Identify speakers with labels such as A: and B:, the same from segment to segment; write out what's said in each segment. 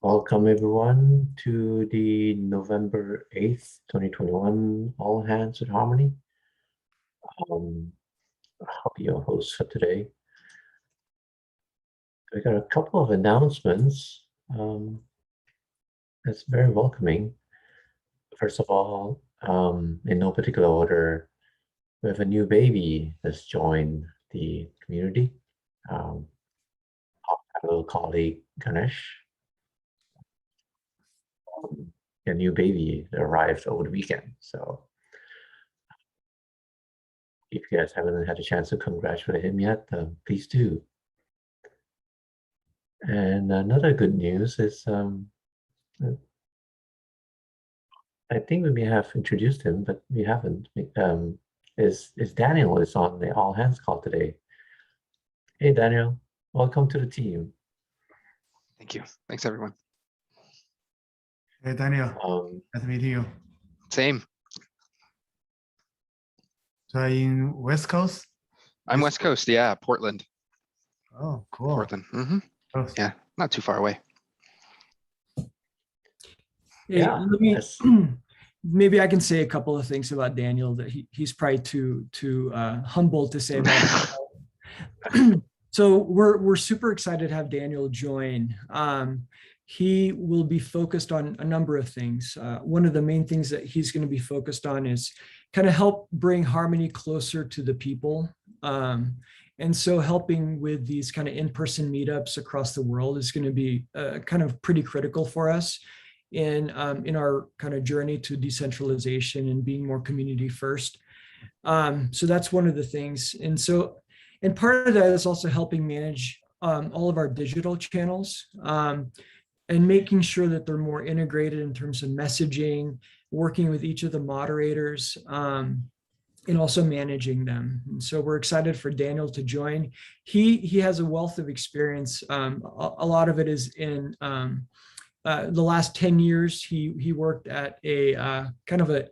A: Welcome everyone to the November 8th, 2021 All Hands with Harmony. I'll be your host for today. We got a couple of announcements. It's very welcoming. First of all, in no particular order, we have a new baby that's joined the community. Our little colleague Ganesh. A new baby arrived over the weekend. So if you guys haven't had a chance to congratulate him yet, please do. And another good news is I think we may have introduced him, but we haven't. Is Daniel is on the all hands call today. Hey Daniel, welcome to the team.
B: Thank you. Thanks everyone.
C: Hey Daniel, nice to meet you.
B: Same.
C: So are you in West Coast?
B: I'm West Coast, yeah, Portland.
C: Oh, cool.
B: Portland.
C: Oh.
B: Yeah, not too far away.
D: Hey,
A: Yeah,
D: let me, maybe I can say a couple of things about Daniel that he's probably too humble to say about. So we're super excited to have Daniel join. He will be focused on a number of things. One of the main things that he's going to be focused on is kind of help bring Harmony closer to the people. And so helping with these kind of in-person meetups across the world is going to be kind of pretty critical for us in our kind of journey to decentralization and being more community first. So that's one of the things. And part of that is also helping manage all of our digital channels and making sure that they're more integrated in terms of messaging, working with each of the moderators, and also managing them. And so we're excited for Daniel to join. He has a wealth of experience. A lot of it is in the last 10 years. He worked at a kind of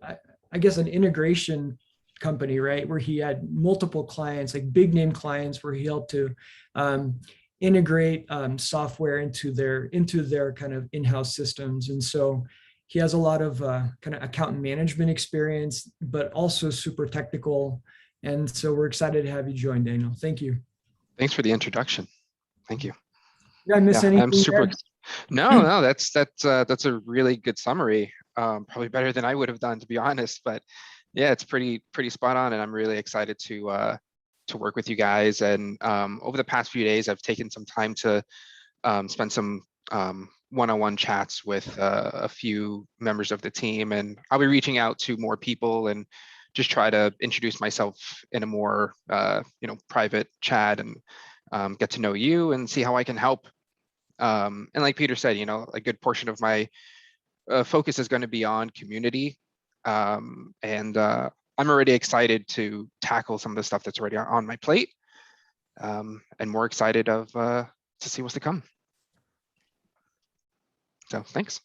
D: I guess an integration company, right? Where he had multiple clients, like big name clients, where he helped to integrate software into their kind of in-house systems. And so he has a lot of kind of account management experience, but also super technical. And so we're excited to have you join, Daniel. Thank you.
B: Thanks for the introduction. Thank you.
D: Did I miss anything?
B: I'm super. No, that's a really good summary. Probably better than I would have done, to be honest. But yeah, it's pretty spot on, and I'm really excited to work with you guys. And over the past few days, I've taken some time to spend some one-on-one chats with a few members of the team, and I'll be reaching out to more people and just try to introduce myself in a more private chat and get to know you and see how I can help. And like Peter said, a good portion of my focus is going to be on community, and I'm already excited to tackle some of the stuff that's already on my plate, and more excited to see what's to come. So thanks.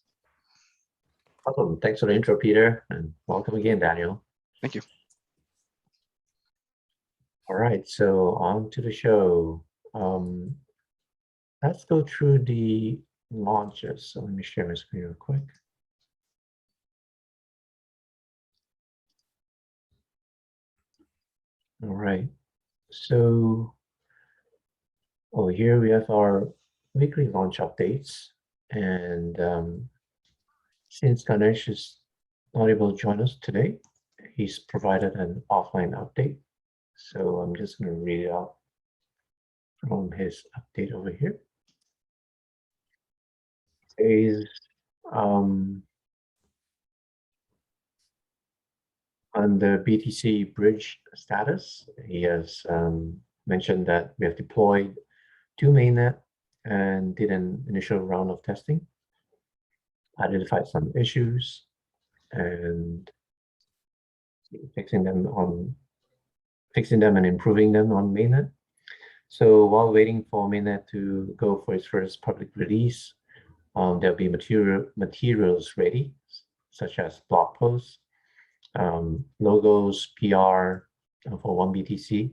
A: Awesome. Thanks for the intro, Peter, and welcome again, Daniel.
B: Thank you.
A: All right, so on to the show. Let's go through the launches. So let me share my screen real quick. All right, so over here we have our weekly launch updates, and since Ganesh is not able to join us today, he's provided an offline update. So I'm just going to read it out from his update over here. It says, on the BTC bridge status, he has mentioned that we have deployed to mainnet and did an initial round of testing, identified some issues, and fixing them and improving them on mainnet. So while waiting for mainnet to go for its first public release, there'll be materials ready, such as blog posts, logos, PR for 1BTC.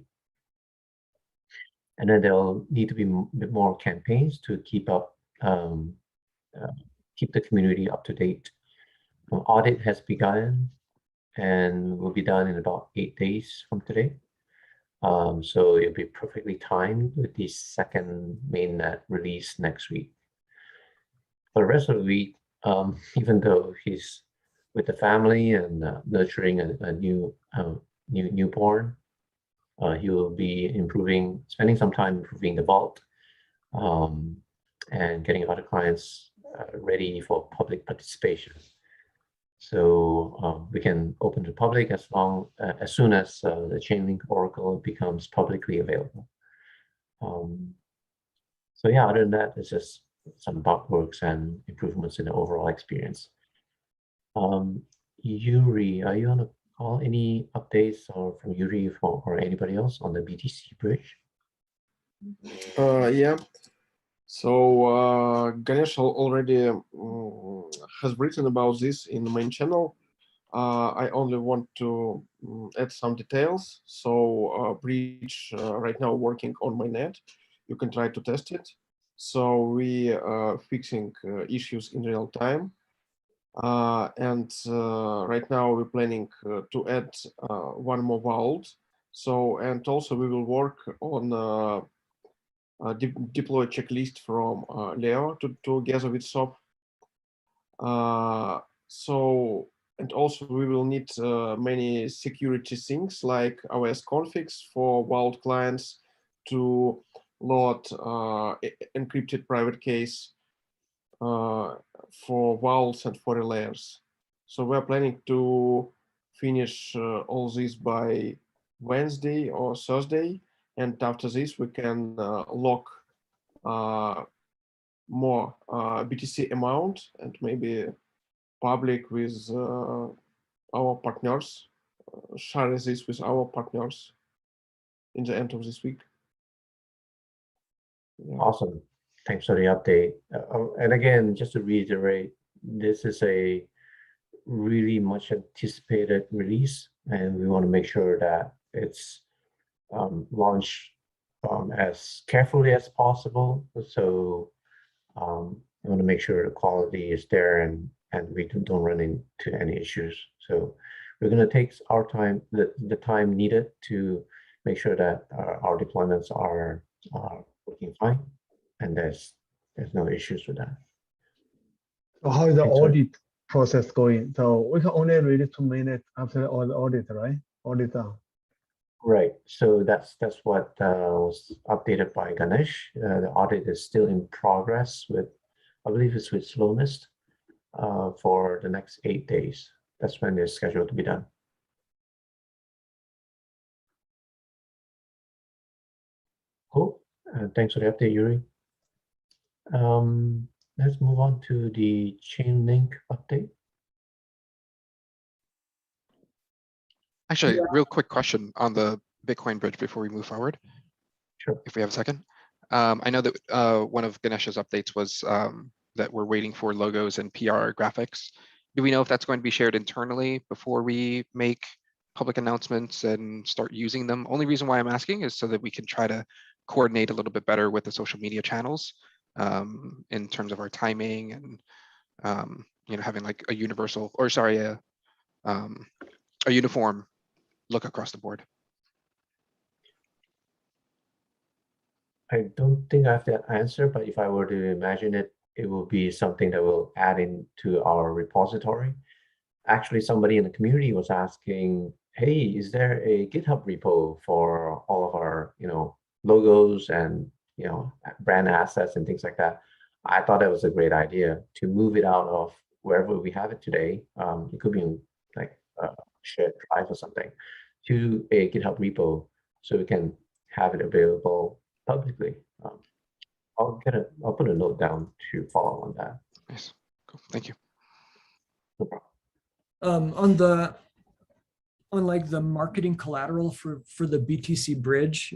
A: And then there'll need to be a bit more campaigns to keep up keep the community up to date. Audit has begun and will be done in about 8 days from today. So it'll be perfectly timed with the second mainnet release next week. For the rest of the week, even though he's with the family and nurturing a newborn, he will be spending some time improving the vault, and getting other clients ready for public participation. So we can open to public as soon as the Chainlink Oracle becomes publicly available. So yeah, other than that, it's just some bug works and improvements in the overall experience. Yuri, are you on a call? Any updates from Yuri or anybody else on the BTC bridge?
E: Yeah. So Ganesh already has written about this in the main channel. I only want to add some details. So bridge right now working on mainnet. You can try to test it. So we are fixing issues in real time. And right now we're planning to add one more vault. So, and also we will work on deploy checklist from Leo together with SOP. So, and also we will need many security things like OS configs for vault clients to load encrypted private keys for vaults and for layers. So we're planning to finish all this by Wednesday or Thursday. And after this, we can lock more BTC amount and maybe public with our partners, share this with our partners in the end of this week. Yeah.
A: Awesome. Thanks for the update. And again, just to reiterate, this is a really much anticipated release, and we want to make sure that it's launched as carefully as possible. So we want to make sure the quality is there and we don't run into any issues. So we're going to take our time, the time needed to make sure that our deployments are working fine, and there's no issues with that.
F: So how is the
A: Thanks, sir.
F: audit process going? So we can only release to mainnet after all the audit, right? Audit done.
A: Right. So that's what was updated by Ganesh. The audit is still in progress with, I believe it's with Slowmist, for the next 8 days. That's when it's scheduled to be done. Cool. Thanks for the update, Yuri. Let's move on to the Chainlink update.
B: Actually, real quick question on the Bitcoin bridge before we move forward.
A: Sure.
B: If we have a second. I know that one of Ganesh's updates was that we're waiting for logos and PR graphics. Do we know if that's going to be shared internally before we make public announcements and start using them? Only reason why I'm asking is so that we can try to coordinate a little bit better with the social media channels in terms of our timing and having like a universal, or sorry, a uniform look across the board.
A: I don't think I have that answer, but if I were to imagine it, it will be something that we'll add into our repository. Actually, somebody in the community was asking, hey, is there a GitHub repo for all of our, logos and, brand assets and things like that? I thought that was a great idea to move it out of wherever we have it today. It could be like a shared drive or something to a GitHub repo so we can have it available publicly. I'll put a note down to follow on that.
B: Nice, cool, thank you.
A: No problem.
D: On like the marketing collateral for the BTC bridge,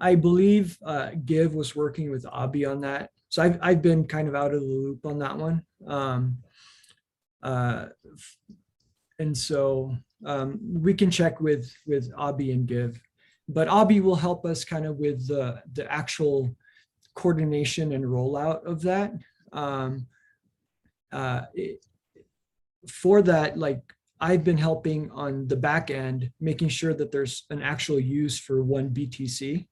D: I believe Give was working with Abi on that. So I've been kind of out of the loop on that one. And so we can check with Abi and Give, but Abi will help us kind of with the actual coordination and rollout of that. for that, like I've been helping on the back end, making sure that there's an actual use for one BTC.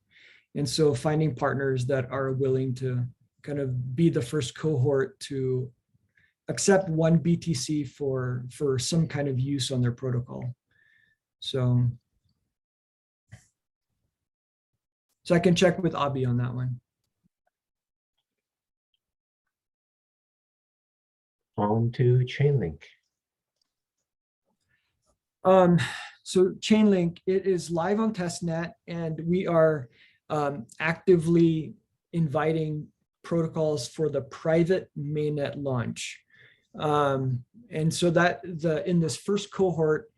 D: And so finding partners that are willing to kind of be the first cohort to accept one BTC for some kind of use on their protocol. So I can check with Abhi on that one.
A: On to Chainlink.
D: So Chainlink, it is live on testnet, and we are actively inviting protocols for the private mainnet launch. And so that in this first cohort,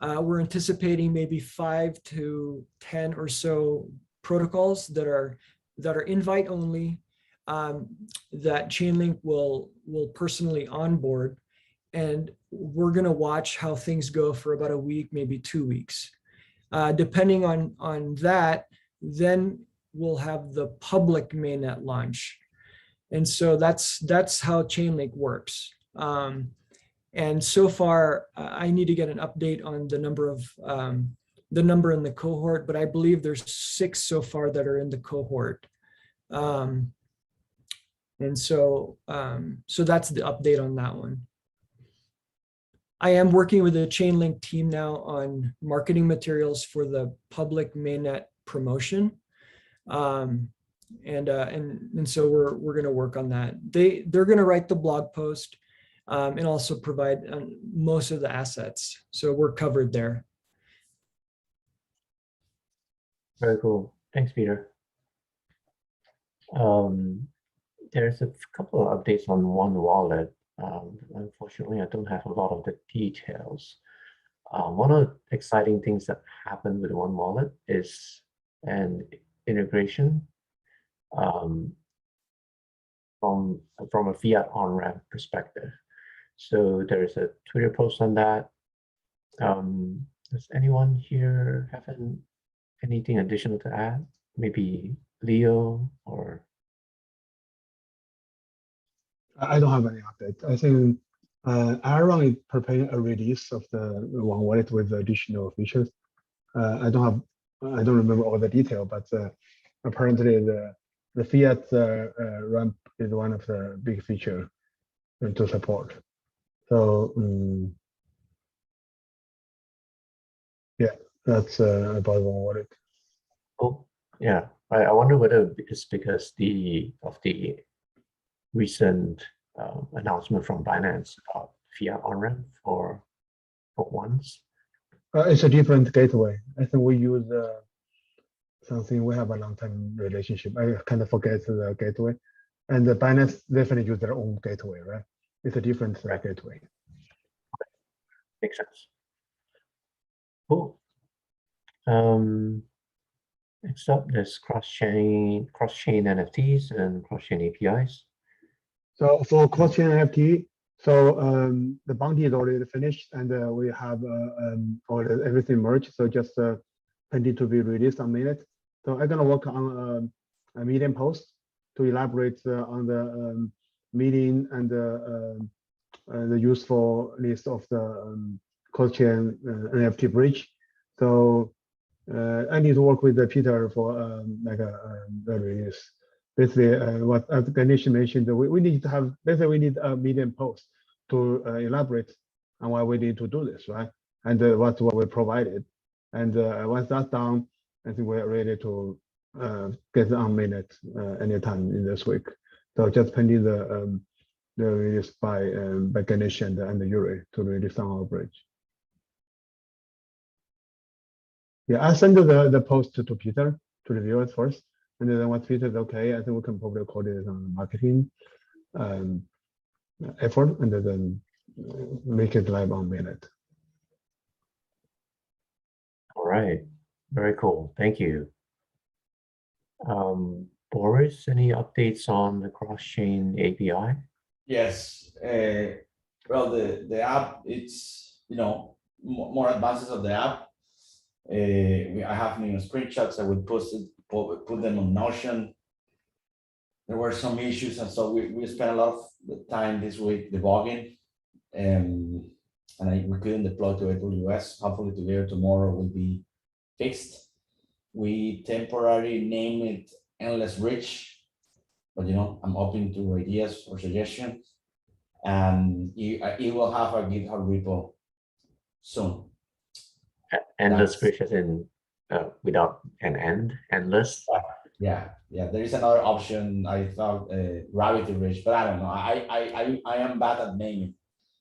D: we're anticipating maybe 5 to 10 or so protocols that are invite only, that Chainlink will personally onboard. And we're going to watch how things go for about a week, maybe 2 weeks. Depending on that, then we'll have the public mainnet launch. And so that's how Chainlink works. And so far, I need to get an update on the number in the cohort, but I believe there's 6 so far that are in the cohort. And so that's the update on that one. I am working with the Chainlink team now on marketing materials for the public mainnet promotion. And so we're going to work on that. They're going to write the blog post and also provide most of the assets. So we're covered there.
A: Very cool. Thanks, Peter. There's a couple of updates on One Wallet. Unfortunately, I don't have a lot of the details. One of the exciting things that happened with One Wallet is an integration from a fiat on-ramp perspective. So there is a Twitter post on that. Does anyone here have anything additional to add? Maybe Leo or?
F: I don't have any update. I think Aaron is preparing a release of the One Wallet with additional features. I don't remember all the detail, but apparently the fiat ramp is one of the big features to support. So yeah, that's about One Wallet.
A: Oh, yeah. I wonder whether it's because of the recent announcement from Binance about fiat on-ramp for ones.
F: It's a different gateway. I think we use something, we have a long-term relationship. I kind of forget the gateway. And the Binance definitely use their own gateway, right? It's a different gateway.
A: Makes sense. Cool. Next up, there's cross-chain NFTs and cross-chain APIs.
F: So for cross-chain NFT, so the bounty is already finished, and we have everything merged. So just pending to be released on Mainnet. So I'm gonna work on a Medium post to elaborate on the meaning and the usefulness of the cross-chain NFT bridge. So I need to work with Peter for the release. Basically, what Ganesh mentioned, we need to have, basically we need a Medium post to elaborate on why we need to do this, right? And what we provided. And once that's done, I think we're ready to get on Mainnet anytime in this week. So just pending the release by Ganesh and Yuri to release on our bridge. Yeah, I'll send the post to Peter to review it first. And then once Peter is okay, I think we can probably coordinate on the marketing effort and then make it live on Mainnet.
A: All right, very cool. Thank you. Boris, any updates on the cross-chain API?
G: Yes. Well, the app, it's, more advances of the app. I have screenshots. I would put them on Notion. There were some issues, and so we spent a lot of the time this week debugging, and we couldn't deploy to AWS. Hopefully today or tomorrow will be fixed. We temporarily name it Endless Bridge, but I'm open to ideas or suggestions, and it will have a GitHub repo soon.
A: Endless
G: That's-
A: bridge as in without an end, endless.
G: Yeah. There is another option. I thought Gravity Bridge, but I don't know. I am bad at naming,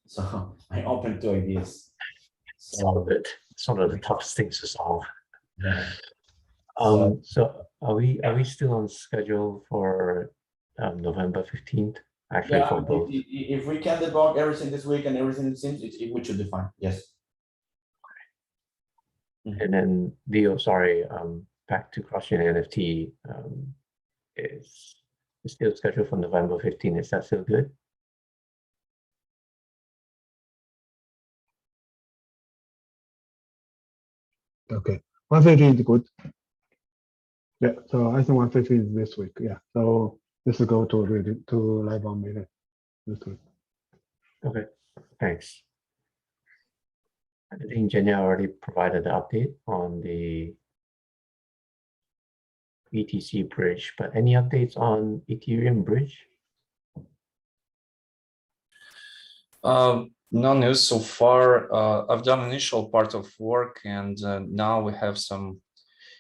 G: so I'm open to ideas. So
A: It's one of the toughest things to solve.
G: yeah.
A: So are we still on schedule for November 15th? Actually,
G: Yeah,
A: for both.
G: if we can debug everything this week and everything seems, we should be fine. Yes.
A: And then Leo, sorry, back to CrossGen NFT is still scheduled for November 15th. Is that still good?
F: Okay, 150 is good. Yeah, so I think 150 is this week. Yeah, so this will go to live on meeting this week.
A: Okay, thanks. I think Jenya already provided the update on the BTC bridge, but any updates on Ethereum bridge?
H: No news so far. I've done initial part of work, and now we have some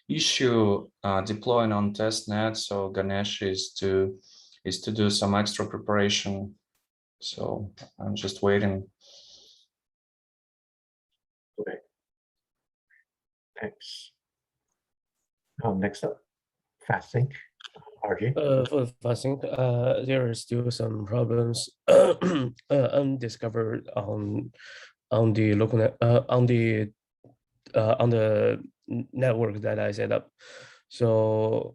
H: issue deploying on testnet. So Ganesh is to do some extra preparation. So I'm just waiting.
A: Okay, thanks. Next up, FastSync, RJ.
I: For fasting, there are still some problems undiscovered on the local net, on the network that I set up. So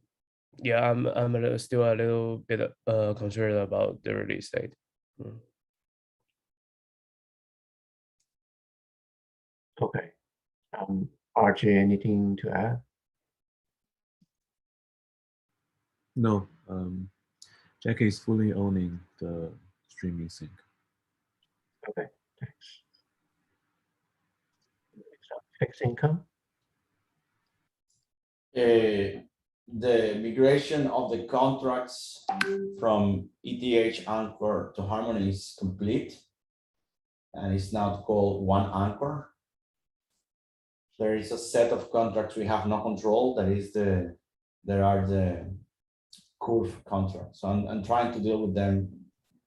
I: yeah, I'm still a little bit concerned about the release date.
A: Okay. RJ, anything to add?
J: No, Jackie is fully owning the streaming sync.
A: Okay, thanks. Next up, fixed income.
G: The migration of the contracts from ETH Anchor to Harmony is complete, and it's now called One Anchor. There is a set of contracts we have no control. There are the Curve contracts. So I'm trying to deal with them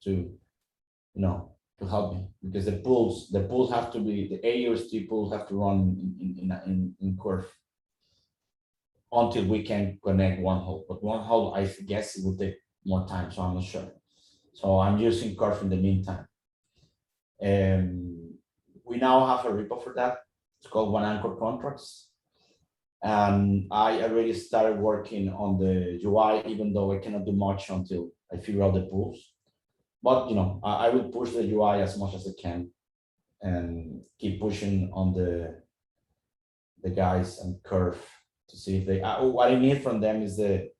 G: to help me, because the pools have to be, the AUST pools have to run in Curve until we can connect one hole. But one hole, I guess it will take more time, so I'm not sure. So I'm using Curve in the meantime. We now have a repo for that. It's called One Anchor Contracts. And I already started working on the UI, even though I cannot do much until I figure out the pools. But I will push the UI as much as I can and keep pushing on the guys and Curve to see if they. What I need from them is the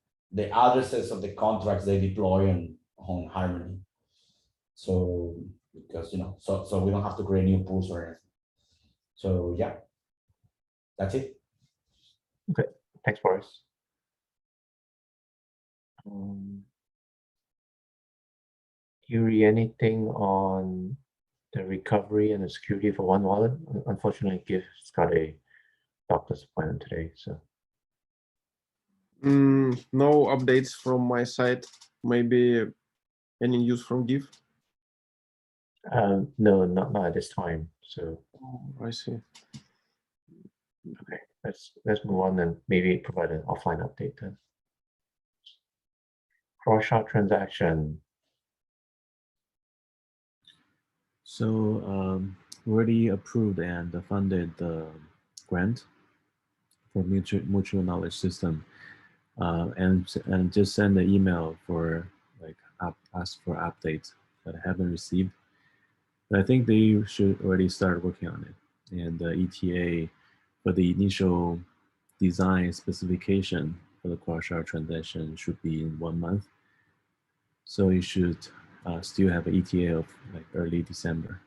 G: addresses of the contracts they deploy on Harmony. So because so we don't have to create new pools or anything. So yeah, that's it.
A: Okay, thanks, Boris. Yuri, anything on the recovery and the security for One Wallet? Unfortunately, Gift's got a doctor's appointment today, so.
E: No updates from my side. Maybe any news from GIF?
A: No, not at this time. So.
E: I see.
A: Okay, let's move on and maybe provide an offline update then. Cross-shot transaction.
J: So we already approved and funded the grant for mutual knowledge system, and just send an email for ask for updates that I haven't received. But I think they should already start working on it, and the ETA for the initial design specification for the cross-shot transaction should be in 1 month. So you should still have an ETA of like early December.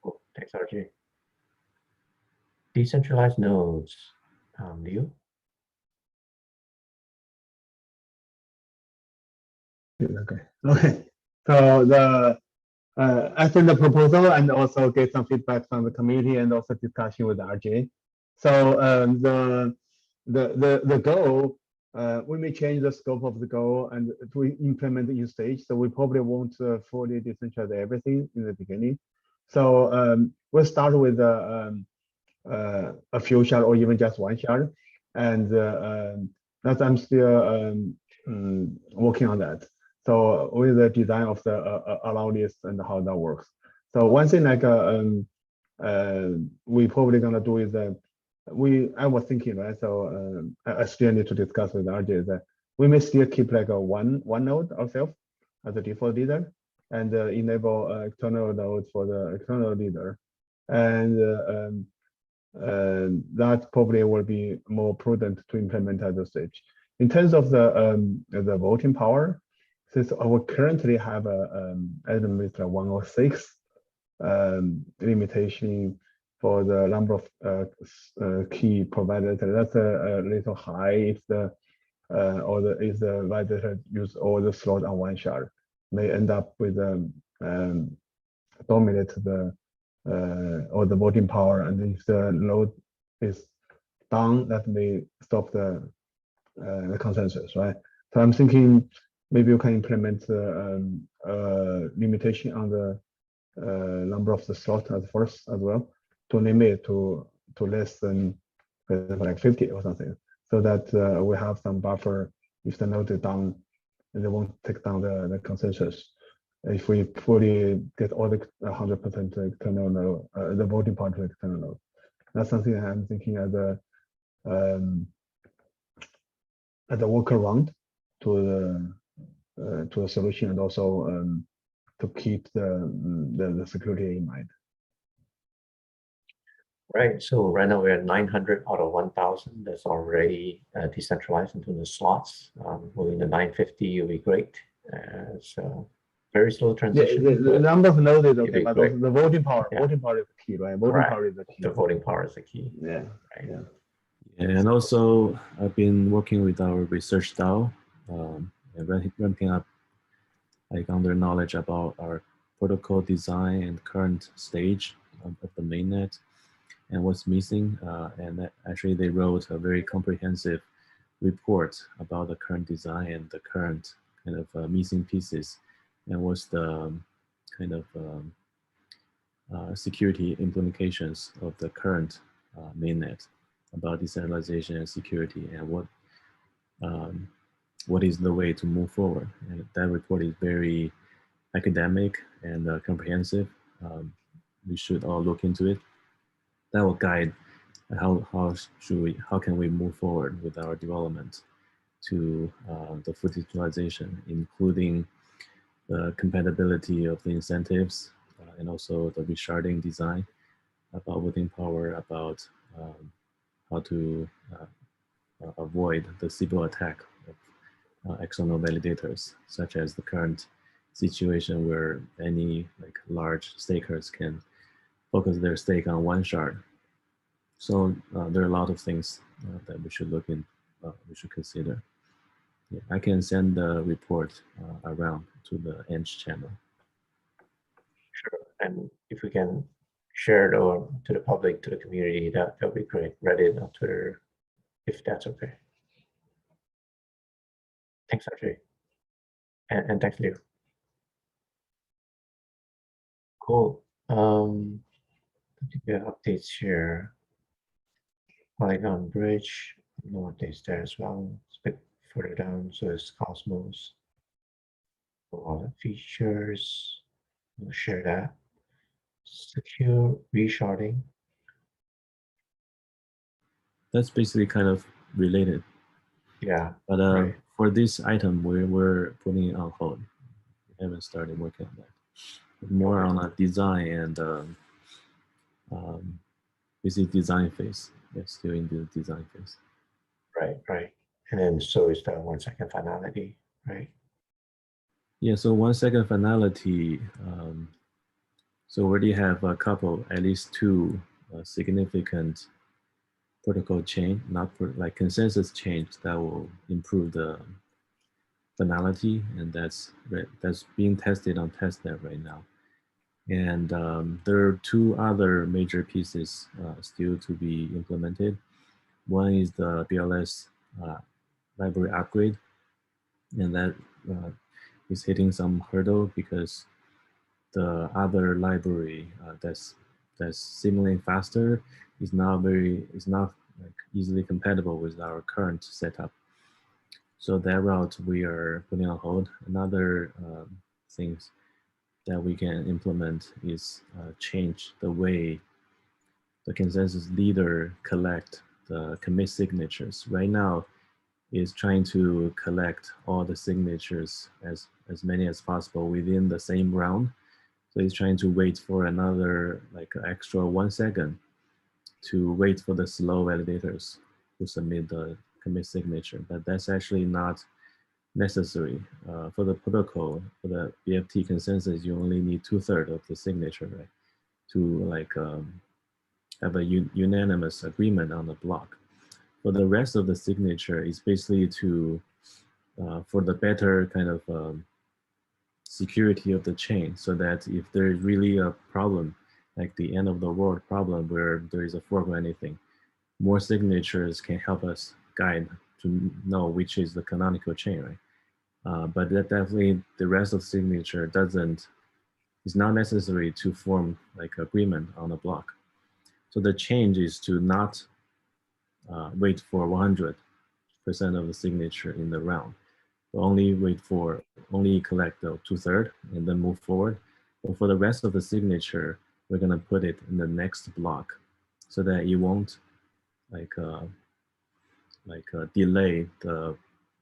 A: Cool. Thanks, RJ. Decentralized nodes, Liu?
F: Okay. Okay. So I sent the proposal and also get some feedback from the community and also discussion with RJ. So the goal, we may change the scope of the goal and to implement each stage. So we probably won't fully decentralize everything in the beginning. So we'll start with a few shard or even just one shard, and that's I'm still working on that. So with the design of the allow list and how that works. So one thing like we probably gonna do is that I was thinking, right? So I still need to discuss with RJ that we may still keep like a one node ourselves as a default leader and enable external nodes for the external leader. And that probably will be more prudent to implement at this stage. In terms of the voting power, since we currently have a administrator 106 limitation for the number of key providers, that's a little high if the if the validator use all the slot on one shard, may end up with dominate the or the voting power, and if the load is down, that may stop the consensus, right? So I'm thinking maybe you can implement limitation on the number of the slots at first as well, to limit to less than like 50 or something, so that we have some buffer if the node is down, and they won't take down the consensus. If we fully get all the 100% external node, the voting part to external node, that's something I'm thinking as a workaround to the solution, and also to keep the security in mind.
A: Right. So right now we're at 900 out of 1,000. That's already decentralized into the slots. Moving to 950 will be great. So very slow transition.
F: The number of nodes is okay,
A: be
F: but
A: great.
F: also the voting power.
A: Yeah.
F: Voting power is the key, right? Voting
A: Correct.
F: power is the key.
A: The voting power is the key.
F: Yeah.
A: Right.
F: Yeah.
J: And also, I've been working with our research DAO and ramping up like under knowledge about our protocol design and current stage of the mainnet and what's missing. And actually, they wrote a very comprehensive report about the current design and the current kind of missing pieces, and what's the kind of security implications of the current mainnet about decentralization and security, and what is the way to move forward. And that report is very academic and comprehensive. We should all look into it. That will guide how can we move forward with our development to the full digitalization, including the compatibility of the incentives and also the resharding design, about voting power, about how to avoid the civil attack of external validators, such as the current situation where any like large stakers can focus their stake on one shard. So there are a lot of things that we should look in, we should consider. Yeah, I can send the report around to the ENCH channel.
A: Sure. And if we can share it or to the public, to the community, that would be great. Reddit or Twitter, if that's okay. Thanks, RJ. And thanks, Liu. Cool. Updates here. Polygon Bridge, no updates there as well. It's a bit further down, so it's Cosmos. Wallet features, we'll share that. Secure resharding.
J: That's basically kind of related.
A: Yeah.
J: But
A: right.
J: For this item, we're putting it on hold. We haven't started working on that. More on a design and basic design phase. We're still in the design phase.
A: Right. And then so is the 1 second finality, right?
J: Yeah, so 1 second finality. So we already have a couple, at least two significant protocol change, not like consensus change that will improve the finality, and that's being tested on testnet right now. And there are two other major pieces still to be implemented. One is the BLS library upgrade, and that is hitting some hurdle because the other library that's seemingly faster is not like easily compatible with our current setup. So that route we are putting on hold. Another things that we can implement is change the way the consensus leader collect the commit signatures. Right now, is trying to collect all the signatures as many as possible within the same round. So he's trying to wait for another like extra 1 second to wait for the slow validators to submit the commit signature. But that's actually not necessary for the protocol. For the BFT consensus, you only need 2/3 of the signature, right, to like have a unanimous agreement on the block. For the rest of the signature, is basically to for the better kind of security of the chain, so that if there is really a problem, like the end of the world problem where there is a fork or anything, more signatures can help us guide to know which is the canonical chain, right? But that definitely the rest of signature is not necessary to form like agreement on a block. So the change is to not wait for 100% of the signature in the round. Only collect the 2/3 and then move forward. But for the rest of the signature, we're gonna put it in the next block so that it won't like delay the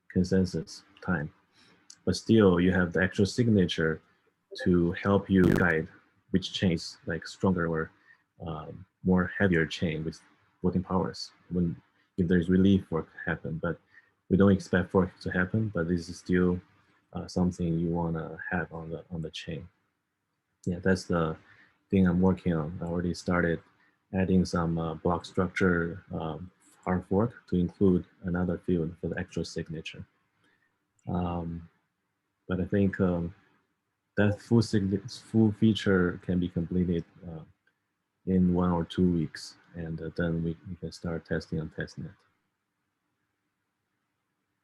J: consensus time. But still, you have the actual signature to help you guide which chains like stronger or more heavier chain with voting powers when if there's really fork happen. But we don't expect fork to happen, but this is still something you want to have on the chain. Yeah, that's the thing I'm working on. I already started adding some block structure hard fork to include another field for the actual signature. But I think that full feature can be completed in 1 or 2 weeks, and then we can start testing on testnet.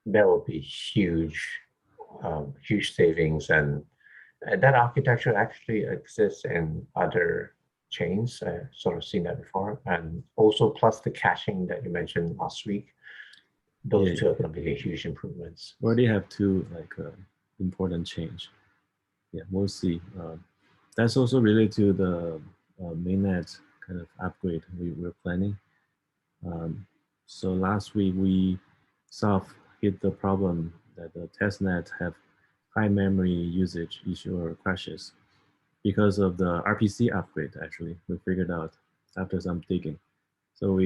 A: That will be huge, huge savings, and that architecture actually exists in other chains. I sort of seen that before, and also plus the caching that you mentioned last week. Those two are going to be huge improvements.
J: We already have two like important change. Yeah, we'll see. That's also related to the mainnet kind of upgrade we're planning. So last week we hit the problem that the testnet have high memory usage issue or crashes because of the RPC upgrade. Actually, we figured out after some digging. So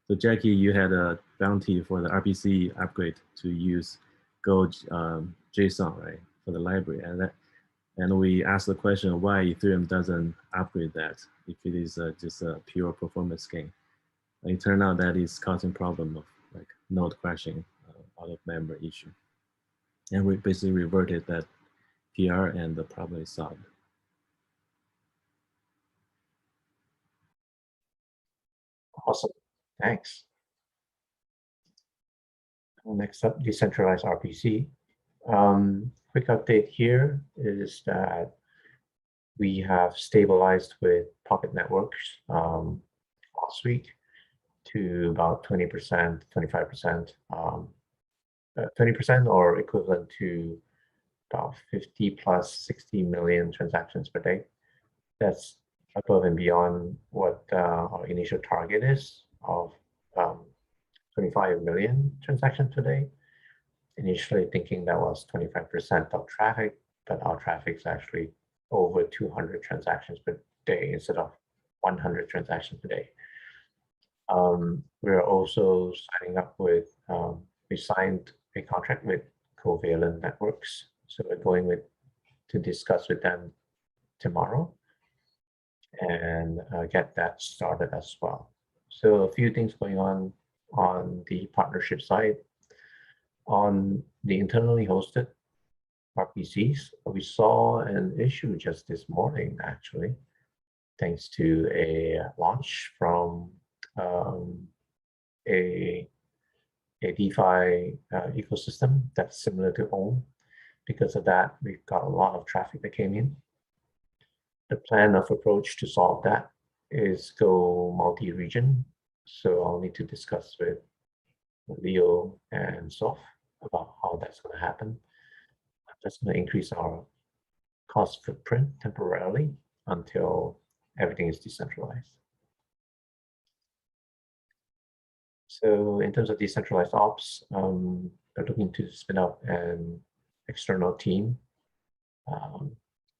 J: so Jackie, you had a bounty for the RPC upgrade to use Go JSON, right, for the library, and we asked the question why Ethereum doesn't upgrade that if it is just a pure performance gain. And it turned out that is causing problem of like node crashing out of memory issue, and we basically reverted that PR, and the problem is solved.
A: Awesome, thanks. Next up, decentralized RPC. Quick update here is that we have stabilized with Pocket Networks last week to about 20%, 25%, 20% or equivalent to about 50 plus 60 million transactions per day. That's above and beyond what our initial target is of 25 million transactions per day. Initially thinking that was 25% of traffic, but our traffic is actually over 200 transactions per day instead of 100 transactions per day. We're also signing up with, we signed a contract with Covalent Networks So we're going to discuss with them tomorrow and get that started as well. So a few things going on the partnership side. On the internally hosted RPCs, we saw an issue just this morning, actually, thanks to a launch from a DeFi ecosystem that's similar to OWN. Because of that, we've got a lot of traffic that came in. The plan of approach to solve that is go multi-region. So I'll need to discuss with Leo and Soph about how that's going to happen. That's going to increase our cost footprint temporarily until everything is decentralized. So in terms of decentralized ops, we're looking to spin up an external team,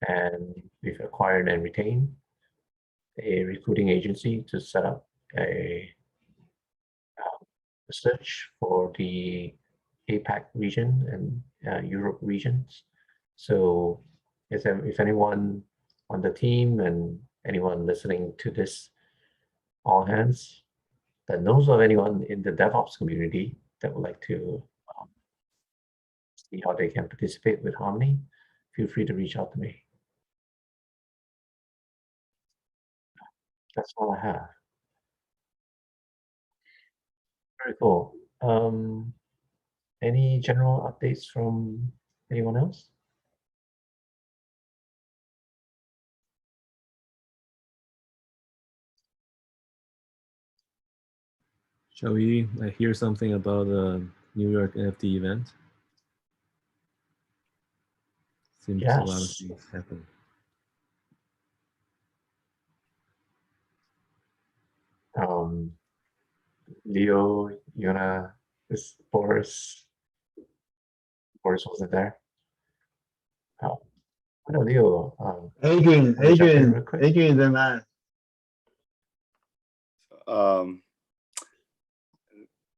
A: and we've acquired and retained a recruiting agency to set up a search for the APAC region and Europe regions. So if anyone on the team and anyone listening to this all hands that knows of anyone in the DevOps community that would like to see how they can participate with Harmony, feel free to reach out to me. That's all I have. Very cool. Any general updates from anyone else?
J: Shall we hear something about the New York NFT event? Seems a lot of things happen.
A: Leo, you wanna, this Boris wasn't there. I know Leo.
F: Adrian, the man.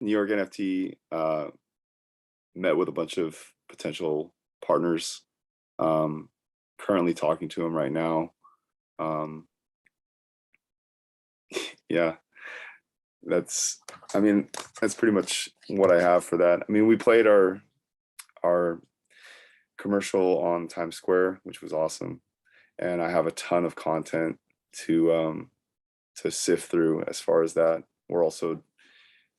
K: New York NFT met with a bunch of potential partners. Currently talking to them right now. Yeah, that's pretty much what I have for that. I mean, we played our commercial on Times Square, which was awesome, and I have a ton of content to sift through as far as that. We're also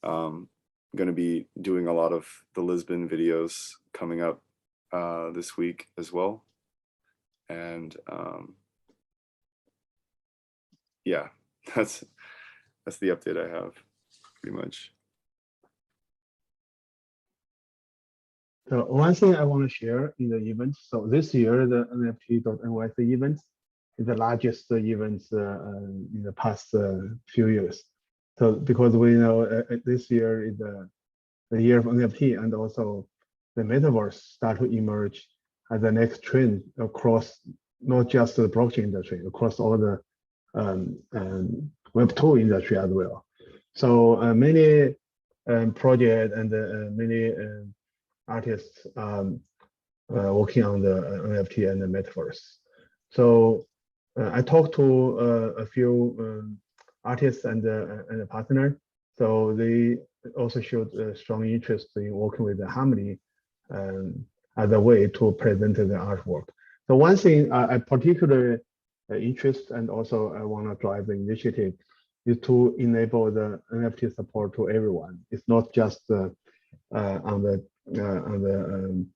K: going to be doing a lot of the Lisbon videos coming up this week as well, and yeah, that's the update I have, pretty much.
F: So one thing I want to share in the event. So this year, the NFT.NYC event is the largest event in the past few years. So because we know this year is the year of NFT, and also the metaverse start to emerge as the next trend across not just the blockchain industry, across all the Web2 industry as well. So many projects and many artists working on the NFT and the metaverse. So I talked to a few artists and a partner. So they also showed a strong interest in working with the Harmony as a way to present the artwork. So one thing I particularly interest and also I want to drive the initiative is to enable the NFT support to everyone. It's not just on the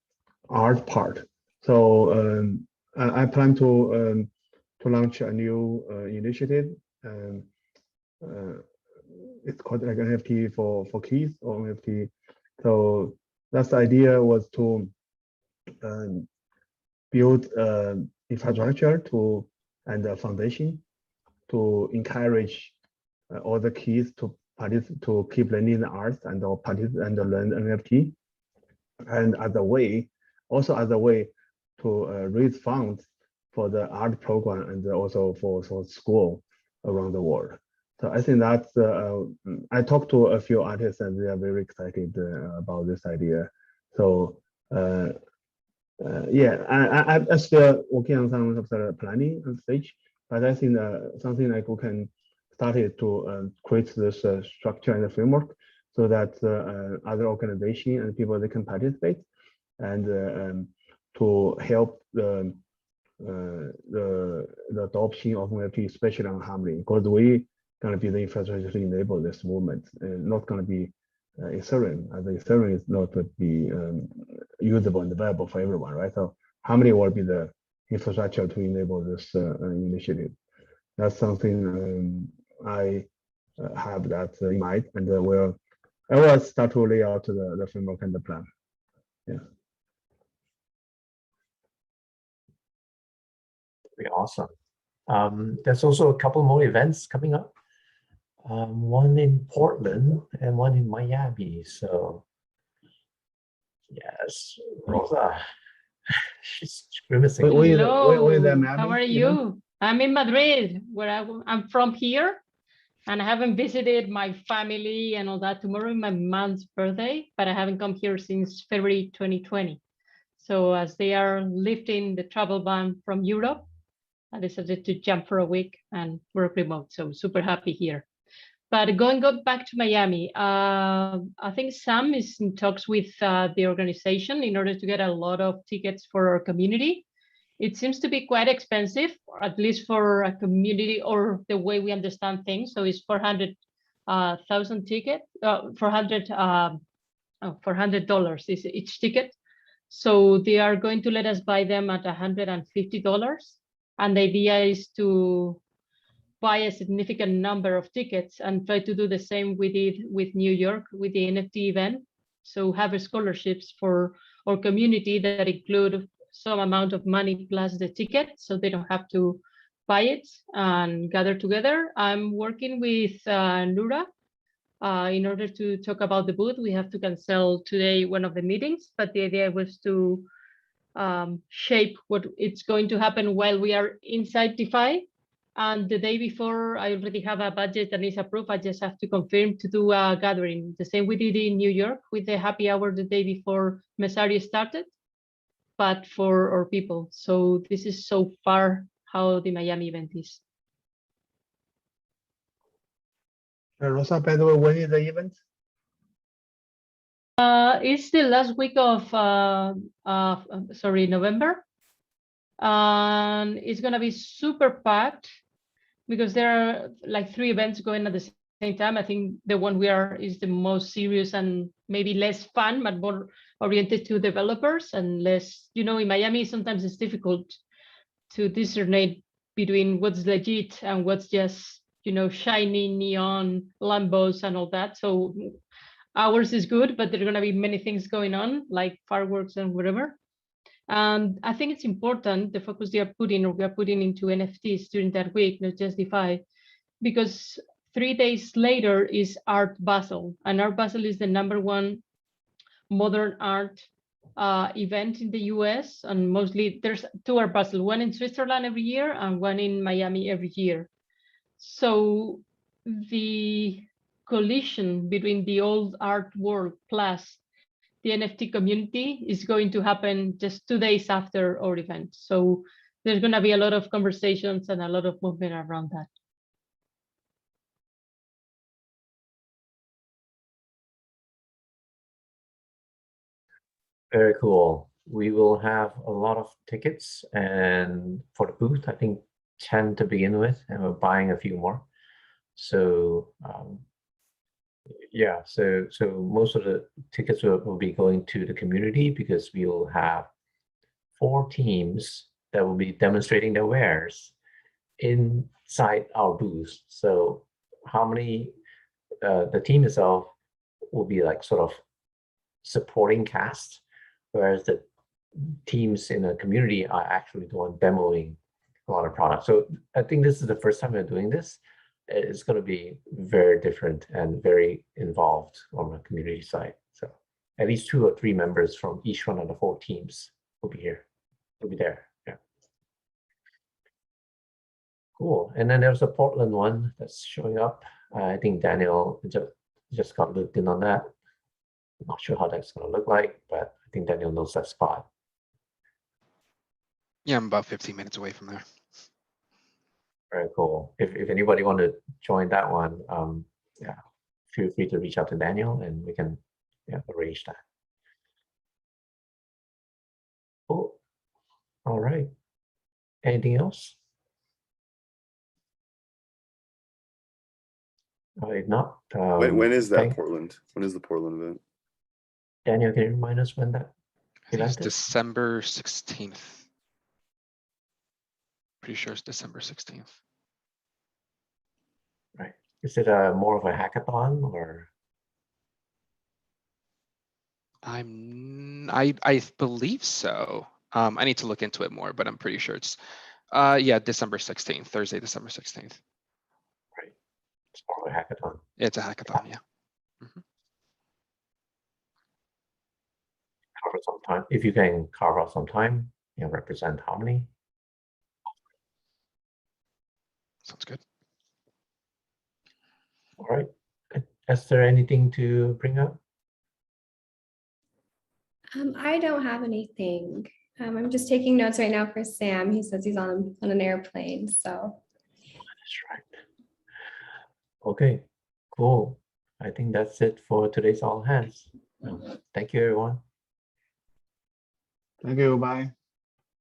F: art part. So I plan to launch a new initiative. It's called like NFT for kids or NFT. So that's the idea, was to build infrastructure and a foundation to encourage all the kids to keep learning the arts and learn NFT, and as a way to raise funds for the art program and also for school around the world. So I think that's I talked to a few artists and they are very excited about this idea. So Yeah, I'm still working on some of the planning stage, but I think something like we can start it to create this structure and the framework so that other organization and people they can participate and to help the adoption of NFT, especially on Harmony, because we gonna be the infrastructure to enable this movement, and not gonna be Ethereum, as Ethereum is not to be usable and available for everyone, right? So Harmony will be the infrastructure to enable this initiative. That's something I have that in mind, and I will start to lay out the framework and the plan. Yeah.
A: Pretty awesome. There's also a couple more events coming up. One in Portland and one in Miami. So yes, Rosa, she's grimacing.
L: Hello, how are you? I'm in Madrid, where I'm from here, and I haven't visited my family and all that. Tomorrow is my mom's birthday, but I haven't come here since February 2020. So as they are lifting the travel ban from Europe, I decided to jump for a week and work remote. So super happy here. But going back to Miami, I think Sam is in talks with the organization in order to get a lot of tickets for our community. It seems to be quite expensive, or at least for a community or the way we understand things. So it's 400,000 ticket, $400 is each ticket. So they are going to let us buy them at $150. And the idea is to buy a significant number of tickets and try to do the same we did with New York with the NFT event. So have scholarships for our community that include some amount of money plus the ticket, so they don't have to buy it and gather together. I'm working with Nura in order to talk about the booth. We have to cancel today one of the meetings, but the idea was to shape what it's going to happen while we are inside DeFi. And the day before, I already have a budget that is approved. I just have to confirm to do a gathering. The same we did in New York with the happy hour the day before Messari started, but for our people. So this is so far how the Miami event is.
F: Rosa, by the way, when is the event?
L: It's the last week of November. And it's gonna be super packed because there are like 3 events going at the same time. I think the one we are is the most serious and maybe less fun, but more oriented to developers and less, in Miami, sometimes it's difficult to discern between what's legit and what's just, shiny neon Lambos and all that. So ours is good, but there are going to be many things going on like fireworks and whatever. And I think it's important, the focus we are putting into NFTs during that week, not just DeFi, because 3 days later is Art Basel, and Art Basel is the #1 modern art event in the US, and mostly there's 2 Art Basel, one in Switzerland every year and one in Miami every year. So the collision between the old art world plus the NFT community is going to happen just 2 days after our event. So there's going to be a lot of conversations and a lot of movement around that.
A: Very cool. We will have a lot of tickets, and for the booth, I think 10 to begin with, and we're buying a few more. So yeah, so most of the tickets will be going to the community because we will have 4 teams that will be demonstrating their wares inside our booth. So how many, the team itself will be like sort of supporting cast, whereas the teams in the community are actually the one demoing a lot of products. So I think this is the first time we're doing this. It's going to be very different and very involved on the community side. So at least 2 or 3 members from each one of the 4 teams will be here. Will be there. Yeah. Cool. And then there's a Portland one that's showing up. I think Daniel just got looped in on that. I'm not sure how that's going to look like, but I think Daniel knows that spot.
B: Yeah, I'm about 15 minutes away from there.
A: Very cool. If anybody want to join that one, yeah, feel free to reach out to Daniel and we can arrange that. Cool. All right. Anything else? If not,
K: When is that
A: thank-
K: Portland? When is the Portland event?
A: Daniel, can you remind us when that
B: I think it's
A: event is?
B: December 16th. Pretty sure it's December 16th.
A: Right. Is it more of a hackathon or?
B: I believe so. I need to look into it more, but I'm pretty sure it's yeah, December 16th, Thursday, December 16th.
A: It's more of a hackathon.
B: It's a hackathon, yeah.
A: Carve out some time. If you can carve out some time, represent Harmony.
B: Sounds good.
A: All right. Is there anything to bring up?
M: I don't have anything. I'm just taking notes right now for Sam. He says he's on an airplane, so.
A: That's right. Okay, cool. I think that's it for today's All Hands. Thank you, everyone.
F: Thank you. Bye.